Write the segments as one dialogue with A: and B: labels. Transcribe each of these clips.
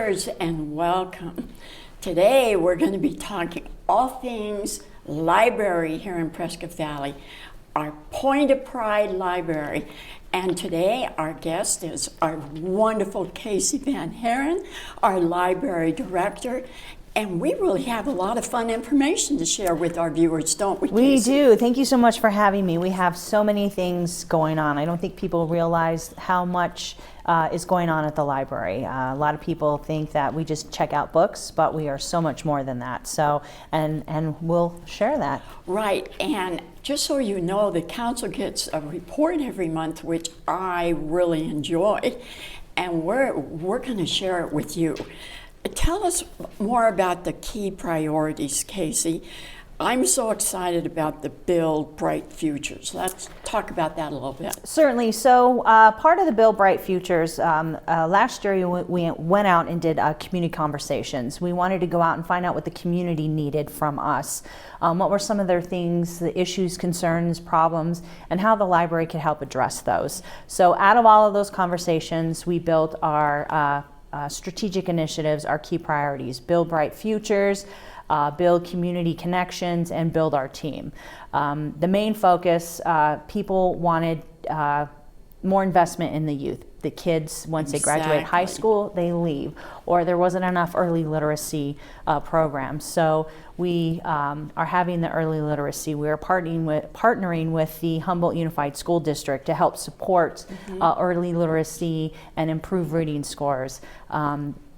A: viewers, and welcome. Today we're going to be talking all things library here in Prescott Valley, our Point of Pride Library. And today our guest is our wonderful Casey Van Haren, our library director. And we really have a lot of fun information to share with our viewers, don't we, Casey?
B: We do. Thank you so much for having me. We have so many things going on. I don't think people realize how much is going on at the library. A lot of people think that we just check out books, but we are so much more than that. So, and we'll share that.
A: Right. And just so you know, the council gets a report every month, which I really enjoy. And we're going to share it with you. Tell us more about the key priorities, Casey. I'm so excited about the Build Bright Futures. Let's talk about that a little bit.
B: Certainly. So part of the Build Bright Futures, last year we went out and did community conversations. We wanted to go out and find out what the community needed from us. What were some of their things, the issues, concerns, problems, and how the library could help address those. So out of all of those conversations, we built our strategic initiatives, our key priorities: build bright futures, build community connections, and build our team. The main focus, people wanted more investment in the youth. The kids, once they graduate high school, they leave, or there wasn't enough early literacy programs. So we are having the early literacy. We are partnering with the Humboldt Unified School District to help support early literacy and improve reading scores.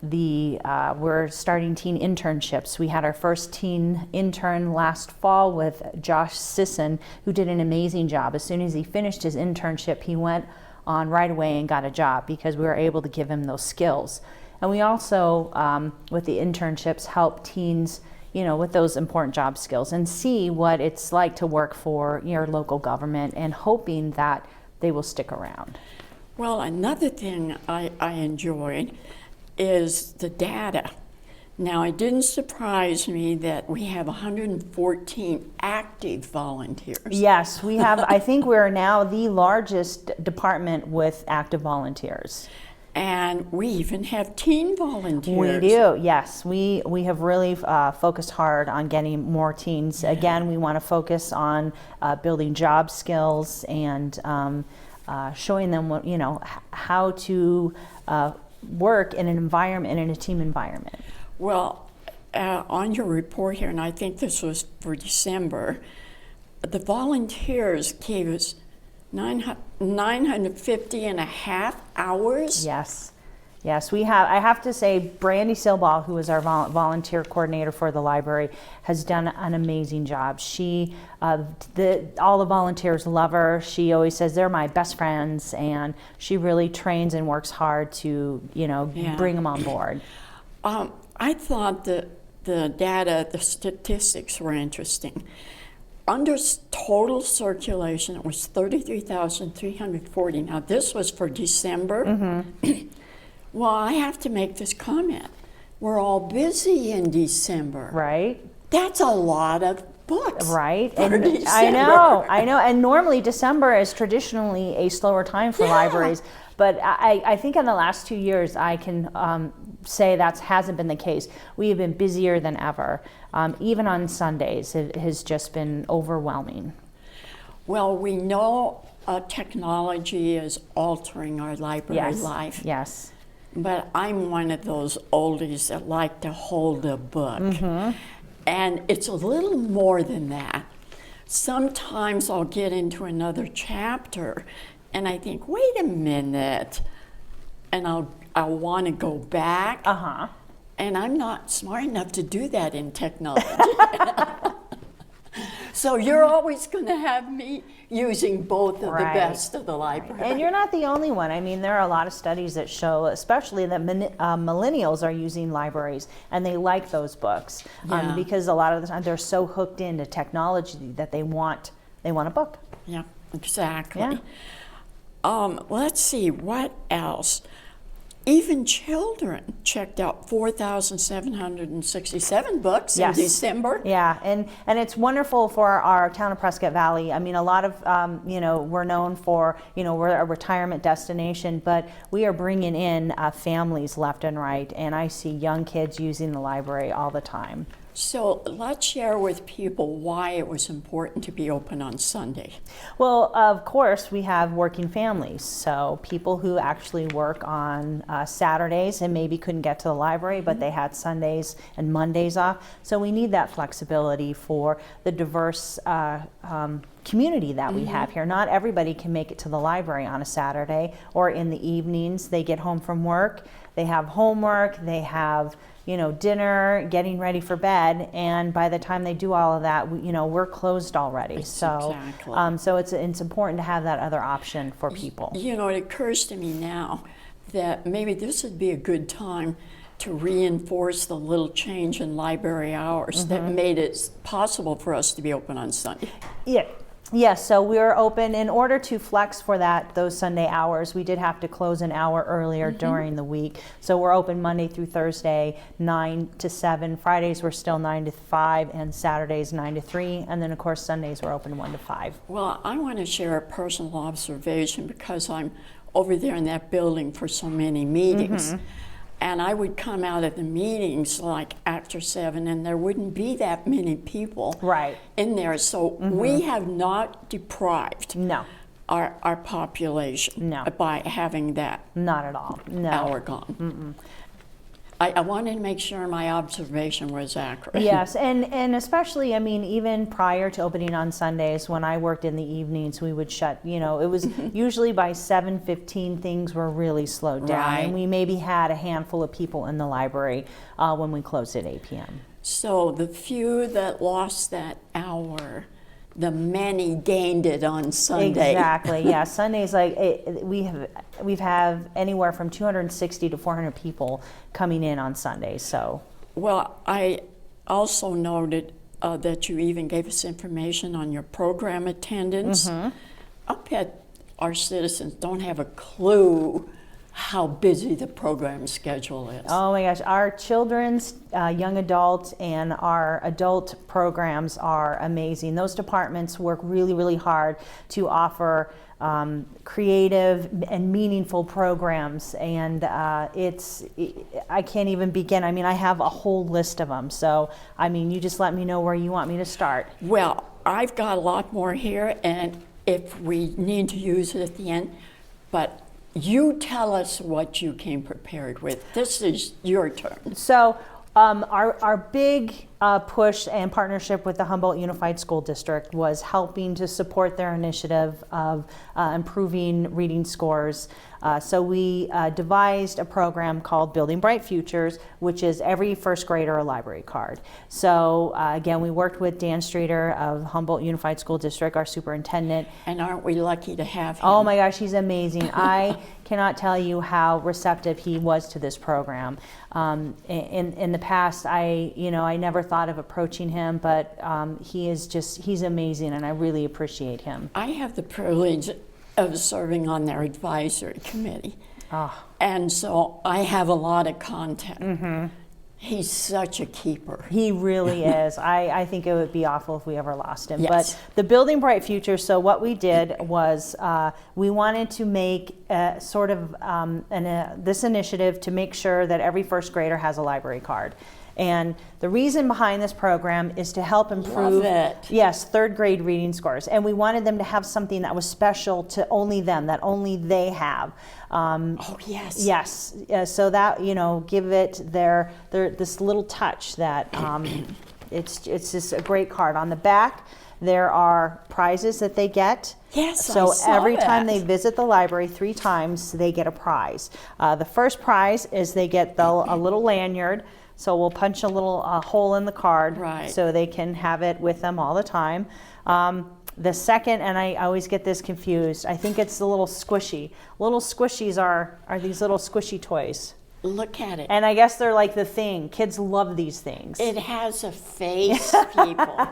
B: We're starting teen internships. We had our first teen intern last fall with Josh Sisson, who did an amazing job. As soon as he finished his internship, he went on right away and got a job because we were able to give him those skills. And we also, with the internships, help teens, with those important job skills and see what it's like to work for your local government, and hoping that they will stick around.
A: Well, another thing I enjoyed is the data. Now, it didn't surprise me that we have 114 active volunteers.
B: Yes, we have. I think we're now the largest department with active volunteers.
A: And we even have teen volunteers.
B: We do, yes. We have really focused hard on getting more teens. Yeah. Again, we want to focus on building job skills and showing them what, how to work in an environment, in a team environment.
A: Well, on your report here, and I think this was for December, the volunteers gave us 950 and a half hours.
B: Yes. Yes, we have. I have to say, Brandy Silball, who is our volunteer coordinator for the library, has done an amazing job. She, all the volunteers love her. She always says they're my best friends, and she really trains and works hard to, bring them on board.
A: I thought the data, the statistics were interesting. Under total circulation, it was 33,340. Now, this was for December. Mm-hmm. Well, I have to make this comment. We're all busy in December.
B: Right.
A: That's a lot of books.
B: Right.
A: And
B: I know. And normally December is traditionally a slower time for libraries. But I think in the last 2 years, I can say that hasn't been the case. We have been busier than ever. Even on Sundays, it has just been overwhelming.
A: Well, we know technology is altering our library life.
B: Yes.
A: But I'm one of those oldies that like to hold a book. Mm-hmm. And it's a little more than that. Sometimes I'll get into another chapter and I think, wait a minute, and I'll want to go back. And I'm not smart enough to do that in technology. So you're always going to have me using both of the best of the library.
B: And you're not the only one. I mean, there are a lot of studies that show, especially that millennials are using libraries and they like those books because a lot of the time they're so hooked into technology that they want a book.
A: Yeah, exactly.
B: Yeah.
A: Let's see, what else? even children checked out 4,767 books
B: Yes.
A: in December.
B: Yeah, and it's wonderful for our town of Prescott Valley. I mean, a lot of, we're known for, we're a retirement destination, but we are bringing in families left and right, and I see young kids using the library all the time.
A: So let's share with people why it was important to be open on Sunday.
B: Well, of course, we have working families, so people who actually work on Saturdays and maybe couldn't get to the library, but they had Sundays and Mondays off. So we need that flexibility for the diverse community that we have here. Not everybody can make it to the library on a Saturday or in the evenings. They get home from work, they have homework, they have dinner, getting ready for bed, and by the time they do all of that, we're closed already.
A: Exactly.
B: So it's important to have that other option for people.
A: It occurs to me now that maybe this would be a good time to reinforce the little change in library hours that made it possible for us to be open on Sunday.
B: Yeah. Yes, so we're open. In order to flex for those Sunday hours, we did have to close an hour earlier during the week. So we're open Monday through Thursday, 9 to 7. Fridays we're still 9 to 5, and Saturdays 9 to 3. And then, of course, Sundays we're open 1 to 5.
A: Well, I want to share a personal observation because I'm over there in that building for so many meetings. And I would come out of the meetings like after 7, and there wouldn't be that many people in there. So we have not deprived our population by having that
B: Not at all. No.
A: hour gone. I wanted to make sure my observation was accurate.
B: Yes, and especially, even prior to opening on Sundays, when I worked in the evenings, we would shut, it was usually by 7:15 things were really slowed down. And we maybe had a handful of people in the library when we closed at 8 p.m.
A: So the few that lost that hour, the many gained it on Sunday.
B: Exactly. Yeah. Sundays, we've have anywhere from 260 to 400 people coming in on Sundays. So.
A: Well, I also noted that you even gave us information on your program attendance. I bet our citizens don't have a clue how busy the program schedule is.
B: Oh my gosh, our children's, young adult, and our adult programs are amazing. Those departments work really, really hard to offer creative and meaningful programs, and I can't even begin. I have a whole list of them, so you just let me know where you want me to start.
A: Well, I've got a lot more here, and if we need to use it at the end, but you tell us what you came prepared with. This is your turn.
B: So our big push and partnership with the Humboldt Unified School District was helping to support their initiative of improving reading scores. So we devised a program called Building Bright Futures, which is every first grader a library card. So again, we worked with Dan Streeter of Humboldt Unified School District, our superintendent.
A: And aren't we lucky to have him?
B: Oh my gosh, he's amazing. I cannot tell you how receptive he was to this program. In the past, I never thought of approaching him, but he's amazing, and I really appreciate him.
A: I have the privilege of serving on their advisory committee. And so I have a lot of contact. He's such a keeper.
B: He really is. I think it would be awful if we ever lost him.
A: Yes.
B: But the Building Bright Future, so what we did was we wanted to make this initiative to make sure that every first grader has a library card. And the reason behind this program is to help improve, third grade reading scores. And we wanted them to have something that was special to only them, that only they have. Yes. So that, give it this little touch that it's just a great card. On the back, there are prizes that they get.
A: Yes,
B: so
A: I saw
B: every time
A: that.
B: they visit the library 3 times, they get a prize. The first prize is they get a little lanyard. So we'll punch a little hole in the card so they can have it with them all the time. The second, and I always get this confused, I think it's the little squishy. Little squishies are these little squishy toys.
A: Look at it.
B: And I guess they're like the thing. Kids love these things.
A: It has a face, people.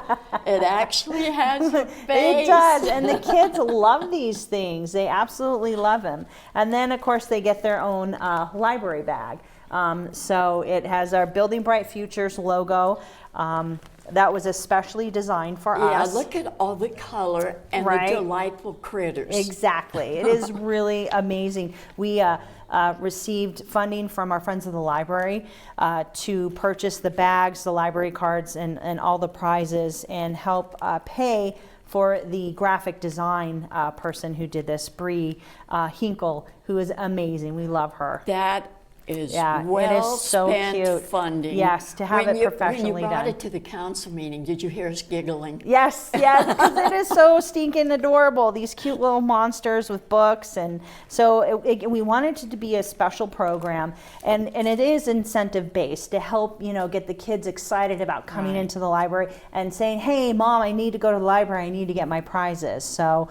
A: It actually has a face.
B: It does, and the kids love these things. They absolutely love them. And then, of course, they get their own library bag. So it has our Building Bright Futures logo. That was especially designed for us.
A: Yeah, look at all the color and
B: Right.
A: the delightful critters.
B: Exactly. It is really amazing. We received funding from our friends of the library to purchase the bags, the library cards, and all the prizes, and help pay for the graphic design person who did this, Bree Hinkle, who is amazing. We love her.
A: That is
B: Yeah,
A: well
B: it is so
A: spent
B: cute.
A: funding.
B: Yes, to have it professionally
A: When you brought
B: done.
A: it to the council meeting, did you hear us giggling?
B: Yes, because it is so stinking adorable. These cute little monsters with books, and so we wanted it to be a special program, and it is incentive based to help get the kids excited about coming
A: Right.
B: into the library and saying, "Hey, Mom, I need to go to the library. I need to get my prizes." So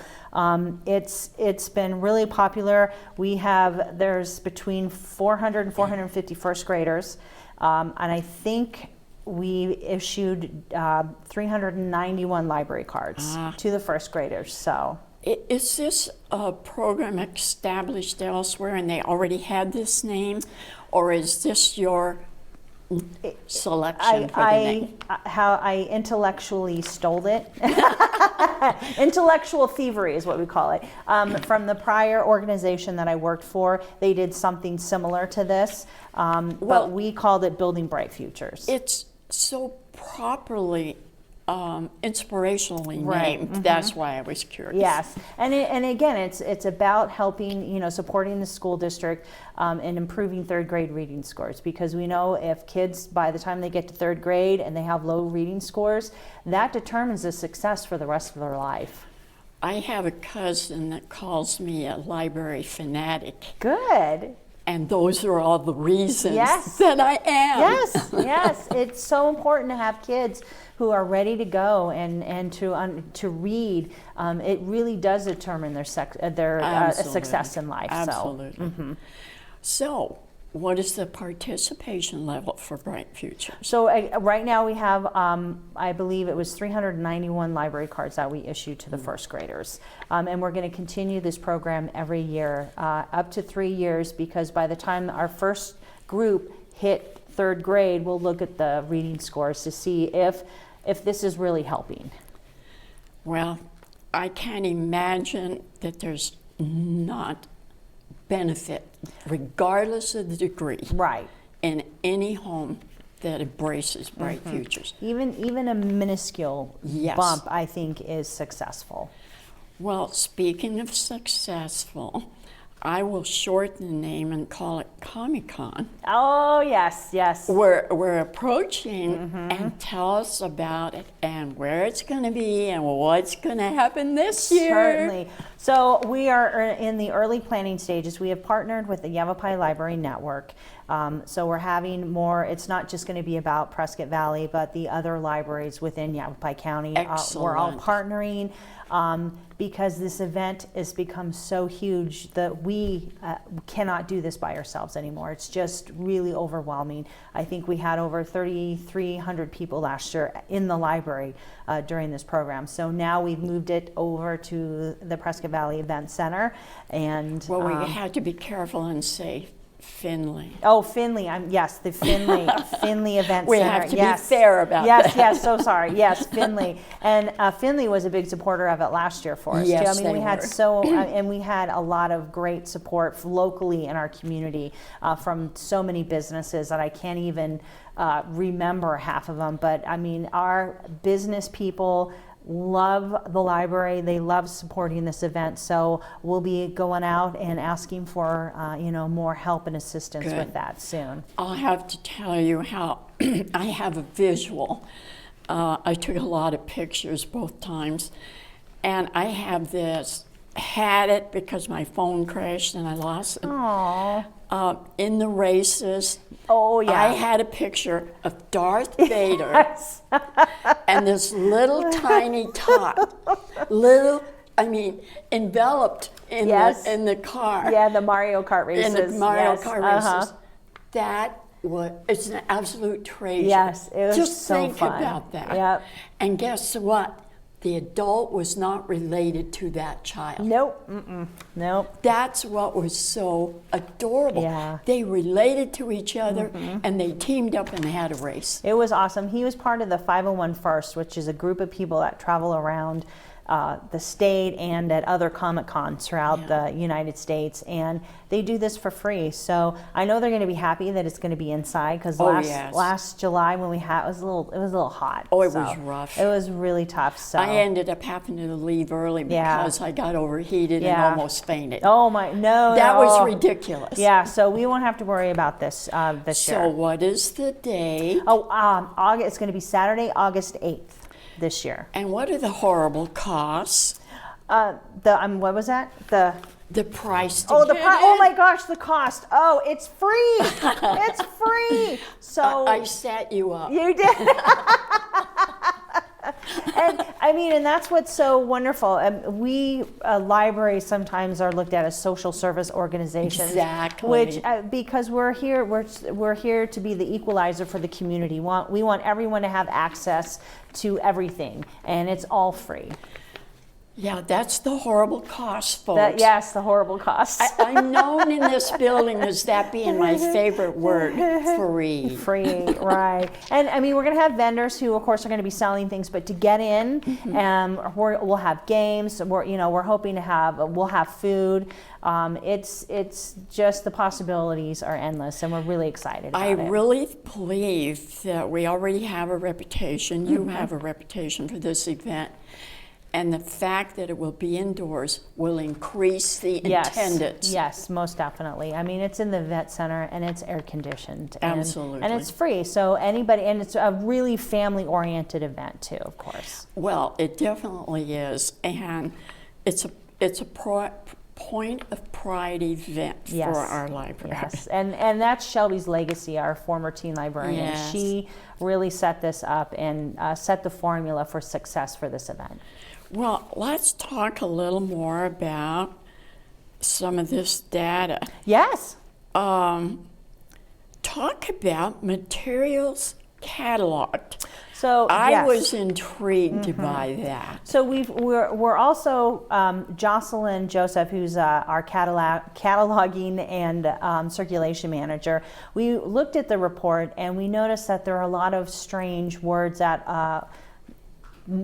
B: it's been really popular. There's between 400 and 450 first graders, and I think we issued 391 library cards to the first graders. So
A: Is this a program established elsewhere and they already had this name, or is this your selection for the name?
B: How I intellectually stole it. Intellectual thievery is what we call it. From the prior organization that I worked for, they did something similar to this,
A: Well-
B: but we called it Building Bright Futures.
A: It's so properly inspirationally
B: Right.
A: named. That's why I was curious.
B: Yes, and again, it's about helping, supporting the school district and improving third grade reading scores, because we know if kids, by the time they get to third grade and they have low reading scores, that determines the success for the rest of their life.
A: I have a cousin that calls me a library fanatic,
B: Good.
A: and those are all the reasons
B: Yes.
A: that I am.
B: Yes, yes, it's so important to have kids who are ready to go and to read. It really does determine their
A: Absolutely.
B: success in life.
A: Absolutely. So, what is the participation level for Bright Futures?
B: So right now we have, I believe it was 391 library cards that we issued to the first graders. And we're going to continue this program every year, up to 3 years, because by the time our first group hit third grade, we'll look at the reading scores to see if this is really helping.
A: Well, I can't imagine that there's not benefit, regardless of the degree,
B: Right.
A: in any home that embraces Bright Futures.
B: Even a minuscule
A: Yes.
B: bump, I think, is successful.
A: Well, speaking of successful, I will shorten the name and call it Comic-Con.
B: Oh, yes, yes.
A: We're approaching, and tell us about it and where it's going to be and what's going to happen this year.
B: Certainly. So we are in the early planning stages. We have partnered with the Yavapai Library Network. So we're having more, it's not just going to be about Prescott Valley, but the other libraries within Yavapai County. We're all
A: Excellent.
B: partnering because this event has become so huge that we cannot do this by ourselves anymore. It's just really overwhelming. I think we had over 3,300 people last year in the library during this program. So now we've moved it over to the Prescott Valley Event Center. And
A: Well, we had to be careful and say Finley.
B: oh, Finley, yes, the Finley Event
A: We
B: Center.
A: have to be
B: Yes.
A: fair about
B: yes,
A: that.
B: Yes, so sorry. Yes, Finley. And Finley was a big supporter of it last year for us, too.
A: Yes,
B: I mean,
A: they
B: we had
A: were.
B: and we had a lot of great support locally in our community from so many businesses that I can't even remember half of them. But I mean, our business people love the library. They love supporting this event. So we'll be going out and asking for more help and assistance
A: Good.
B: with that soon.
A: I'll have to tell you how I have a visual. I took a lot of pictures both times, and I have had it because my phone crashed and I lost it.
B: Aww.
A: In the races,
B: Oh, yeah.
A: I had a picture of Darth Vader
B: Yes.
A: and this little tiny tot, enveloped in
B: Yes.
A: the car.
B: Yeah, the Mario Kart races.
A: In the Mario
B: Yes.
A: Kart races. That It's an absolute treasure.
B: Yes, it was
A: Just
B: so
A: think
B: fun.
A: about that.
B: Yep.
A: And guess what? The adult was not related to that child.
B: Nope. Mm-mm. Nope.
A: That's what was so adorable.
B: Yeah.
A: They related to each other and they teamed up and had a race.
B: It was awesome. He was part of the 501 First, which is a group of people that travel around the state and at other Comic Cons throughout the United States, and they do this for free. So I know they're going to be happy that it's going to be inside, because last July when we had it was a little hot.
A: Oh, it was rough.
B: It was really tough. So
A: I ended up having to leave early because I got overheated and almost fainted.
B: Oh my, no,
A: that was ridiculous.
B: Yeah, so we won't have to worry about this this year.
A: So what is the date?
B: Oh, August. It's going to be Saturday, August 8th. This year.
A: And what are the horrible costs?
B: What was that?
A: The price to
B: Oh,
A: get
B: oh
A: in?
B: my gosh, the cost. Oh, it's free. It's free. So
A: I set you up.
B: you did. And I mean, and that's what's so wonderful. We libraries sometimes are looked at as social service organizations,
A: Exactly.
B: which because we're here to be the equalizer for the community. We want everyone to have access to everything, and it's all free.
A: Yeah, that's the horrible cost, folks.
B: Yes, the horrible costs.
A: I'm known in this building as that being my favorite word, free.
B: Free, right. And I mean, we're going to have vendors who, of course, are going to be selling things, but to get in, we'll have games. We're hoping to we'll have food. It's just the possibilities are endless, and we're really excited about it.
A: I really believe that we already have a reputation. You have a reputation for this event. And the fact that it will be indoors will increase the attendance.
B: Yes, most definitely. I mean, it's in the vet center and it's air conditioned.
A: Absolutely.
B: And it's free. So anybody, and it's a really family oriented event too, of course.
A: Well, it definitely is. And it's a point of pride event for our library.
B: Yes, and that's Shelby's legacy, our former teen librarian.
A: Yes.
B: She really set this up and set the formula for success for this event.
A: Well, let's talk a little more about some of this data.
B: Yes.
A: Talk about materials cataloged.
B: So
A: I was intrigued by that.
B: So we're also Jocelyn Joseph, who's our cataloging and circulation manager. We looked at the report and we noticed that there are a lot of strange words that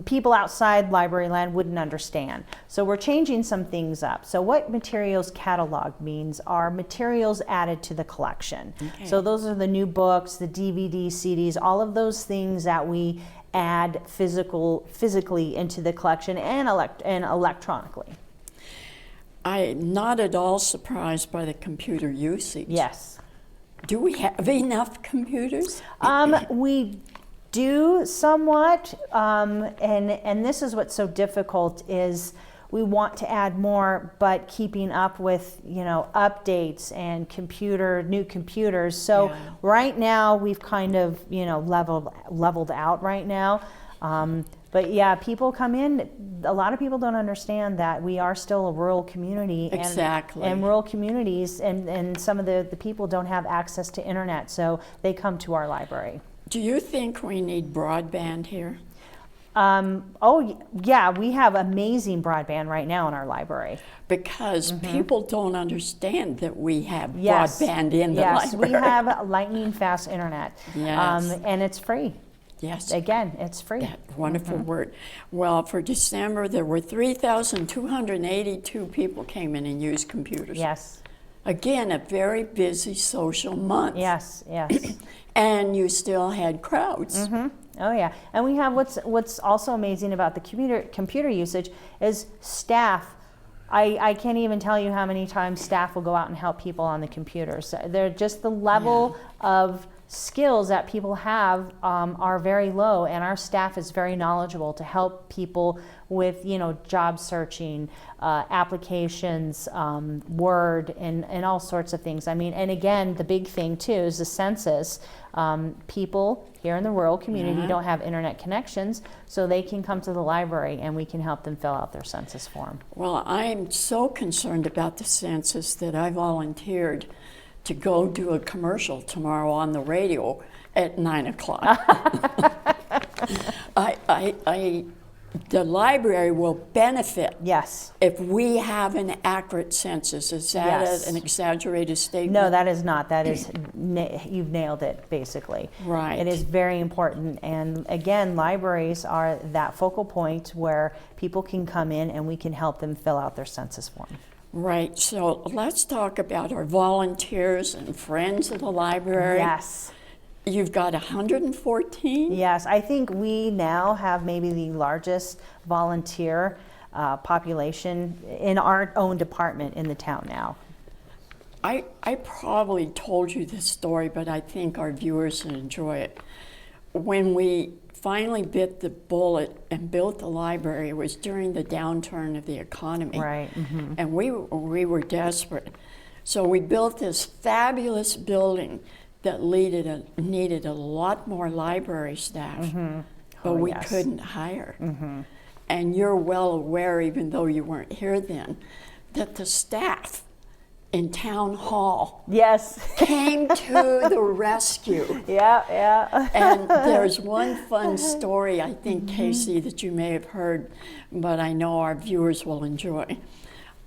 B: people outside library land wouldn't understand. So we're changing some things up. So what materials catalog means are materials added to the collection. Okay. So those are the new books, the DVD, CDs, all of those things that we add physically into the collection and electronically.
A: I'm not at all surprised by the computer usage.
B: Yes.
A: Do we have enough computers?
B: We do somewhat, and this is what's so difficult is we want to add more, but keeping up with updates and new computers. So right now we've kind of leveled out right now. But yeah, people come in. A lot of people don't understand that we are still a rural community.
A: Exactly.
B: And rural communities, and some of the people don't have access to internet, so they come to our library.
A: Do you think we need broadband here?
B: Oh yeah, we have amazing broadband right now in our library.
A: Because people don't understand that we have broadband in the library.
B: Yes, we have lightning fast internet.
A: Yes.
B: And it's free.
A: Yes.
B: Again, it's free.
A: That wonderful word. Well, for December, there were 3,282 people came in and used computers.
B: Yes.
A: Again, a very busy social month.
B: Yes, yes.
A: And you still had crowds.
B: Oh yeah, and we have what's also amazing about the computer usage is staff. I can't even tell you how many times staff will go out and help people on the computers. They're just the level of skills that people have are very low, and our staff is very knowledgeable to help people with job searching, applications, Word, and all sorts of things. I mean, and again, the big thing too is the census. People here in the rural community don't have internet connections, so they can come to the library and we can help them fill out their census form.
A: Well, I'm so concerned about the census that I volunteered to go do a commercial tomorrow on the radio at 9 o'clock. The library will benefit
B: Yes.
A: if we have an accurate census. Is that
B: Yes.
A: an exaggerated statement?
B: No, that is not. That is, you've nailed it, basically.
A: Right.
B: It is very important. And again, libraries are that focal point where people can come in and we can help them fill out their census form.
A: Right. So let's talk about our volunteers and friends of the library.
B: Yes.
A: You've got 114?
B: Yes, I think we now have maybe the largest volunteer population in our own department in the town now.
A: I probably told you this story, but I think our viewers will enjoy it. When we finally bit the bullet and built the library, it was during the downturn of the economy.
B: Right. Mm-hmm.
A: And we were desperate. So we built this fabulous building that needed a lot more library staff,
B: Mm-hmm.
A: but
B: Oh,
A: we
B: yes.
A: couldn't hire.
B: Mm-hmm.
A: And you're well aware, even though you weren't here then, that the staff in town hall
B: Yes.
A: came to the rescue.
B: Yeah, yeah.
A: And there's one fun story, I think, Casey, that you may have heard, but I know our viewers will enjoy.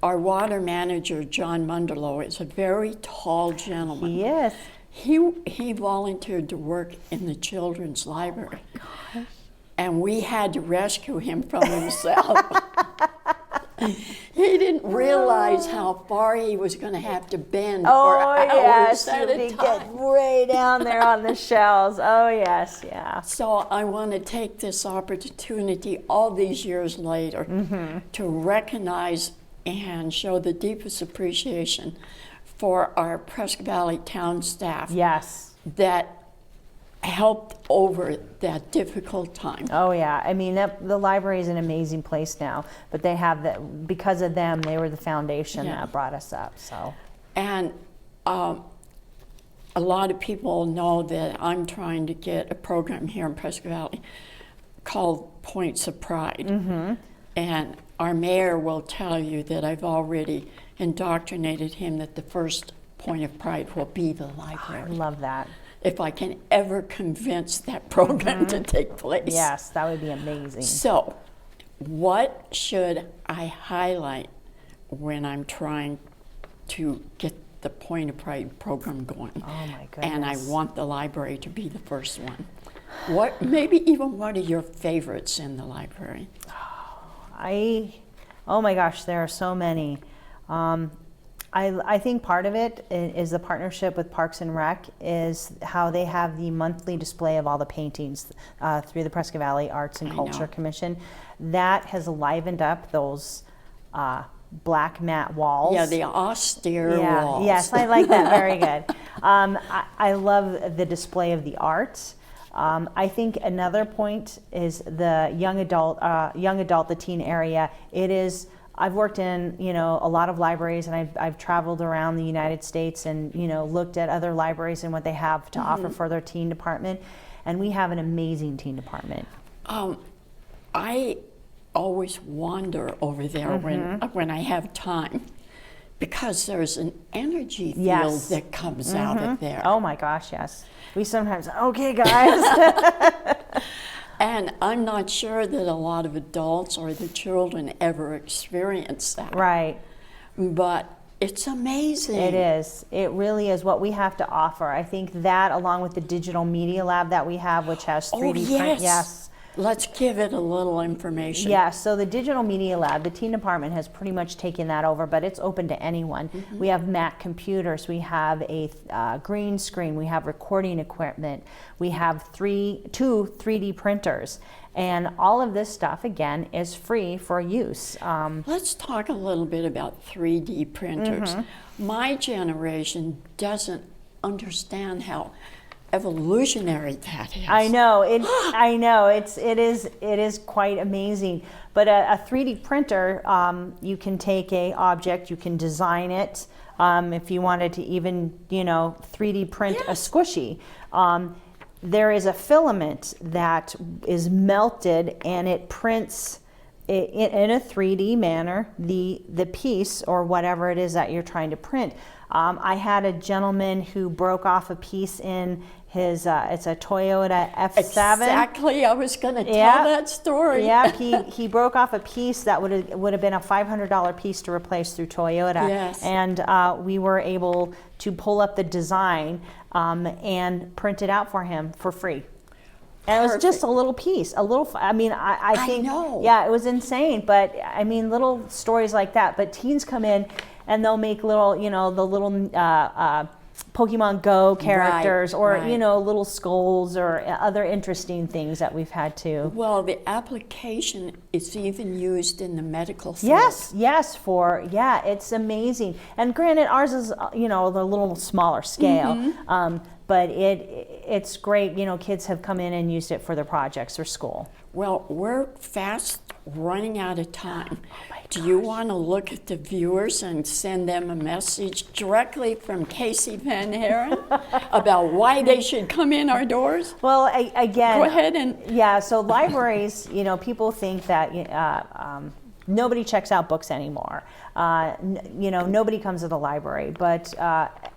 A: Our water manager, John Munderloh, is a very tall gentleman.
B: Yes.
A: He volunteered to work in the children's library. And we had to rescue him from himself. He didn't realize how far he was going to have to bend for hours
B: yes,
A: at
B: you'd
A: a
B: be
A: time.
B: getting way down there on the shelves. Oh yes, yeah.
A: So I want to take this opportunity all these years later to recognize and show the deepest appreciation for our Prescott Valley town staff
B: Yes.
A: that helped over that difficult time.
B: Oh yeah. I mean, the library is an amazing place now, but they have that because of them. They were the foundation
A: Yeah.
B: that brought us up. So.
A: And a lot of people know that I'm trying to get a program here in Prescott Valley called Points of Pride.
B: Mm-hmm.
A: And our mayor will tell you that I've already indoctrinated him that the first point of pride will be the
B: I
A: library.
B: love that.
A: If I can ever convince that program to take place.
B: Yes, that would be amazing.
A: So, what should I highlight when I'm trying to get the Point of Pride program going?
B: Oh my goodness.
A: And I want the library to be the first one. What, maybe even one of your favorites in the library?
B: Oh my gosh, there are so many. I think part of it is the partnership with Parks and Rec, is how they have the monthly display of all the paintings through the Prescott Valley Arts and
A: I
B: Culture
A: know.
B: Commission. That has livened up those black matte walls.
A: Yeah, the austere
B: Yeah,
A: walls.
B: yes, I like that. Very good. I love the display of the art. I think another point is the young adult, the teen area. It is. I've worked in, a lot of libraries, and I've traveled around the United States and, looked at other libraries and what they have to offer for their teen department. And we have an amazing teen department.
A: I always wander over there when I have time, because there's an energy field
B: Yes.
A: that comes out of there.
B: Oh my gosh, yes. We sometimes, okay guys.
A: And I'm not sure that a lot of adults or the children ever experience that.
B: Right.
A: But it's amazing.
B: It is. It really is what we have to offer. I think that, along with the digital media lab that we have, which has 3D
A: Oh, yes.
B: print. Yes.
A: Let's give it a little information.
B: Yeah, so the digital media lab, the teen department has pretty much taken that over, but it's open to anyone. We have Mac computers, we have a green screen, we have recording equipment, we have two 3D printers, and all of this stuff, again, is free for use.
A: Let's talk a little bit about 3D printers. My generation doesn't understand how evolutionary that is.
B: I know it is quite amazing. But a 3D printer, you can take a object, you can design it. If you wanted to even 3D print a squishy, there is a filament that is melted and it prints in a 3D manner the piece or whatever it is that you're trying to print. I had a gentleman who broke off a piece in his, it's a Toyota F7.
A: Exactly, I was going to tell that story.
B: Yeah, he broke off a piece that would have been a $500 piece to replace through Toyota.
A: Yes.
B: And we were able to pull up the design and print it out for him for free. And it was just a little piece, I mean, I think,
A: know.
B: yeah, it was insane. But I mean, little stories like that. But teens come in and they'll make little, you know, the little Pokemon Go characters, or you know, little skulls or other interesting things that we've had to.
A: Well, the application is even used in the medical field.
B: Yes, it's amazing. And granted, ours is, you know, the little smaller scale, but it's great. You know, kids have come in and used it for their projects or school.
A: Well, we're fast running out of time. Do you want to look at the viewers and send them a message directly from Casey Van Haren about why they should come in our doors?
B: Well, again,
A: go ahead and
B: so libraries, you know, people think that nobody checks out books anymore. You know, nobody comes to the library, but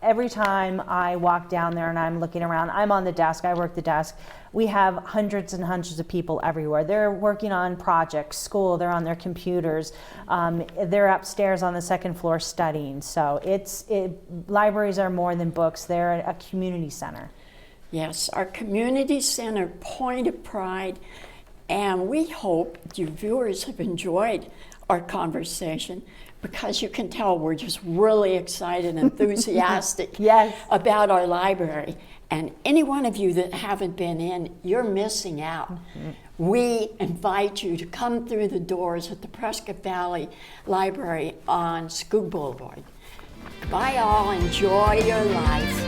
B: every time I walk down there and I'm looking around, I'm on the desk, I work the desk. We have hundreds and hundreds of people everywhere. They're working on projects, school, they're on their computers. They're upstairs on the second floor studying. So libraries are more than books, they're a community center.
A: Yes, our community center, point of pride. And we hope you viewers have enjoyed our conversation, because you can tell we're just really excited and enthusiastic about our library. And any one of you that haven't been in, you're missing out. We invite you to come through the doors at the Prescott Valley Library on Skoog Boulevard. Bye all, enjoy your life.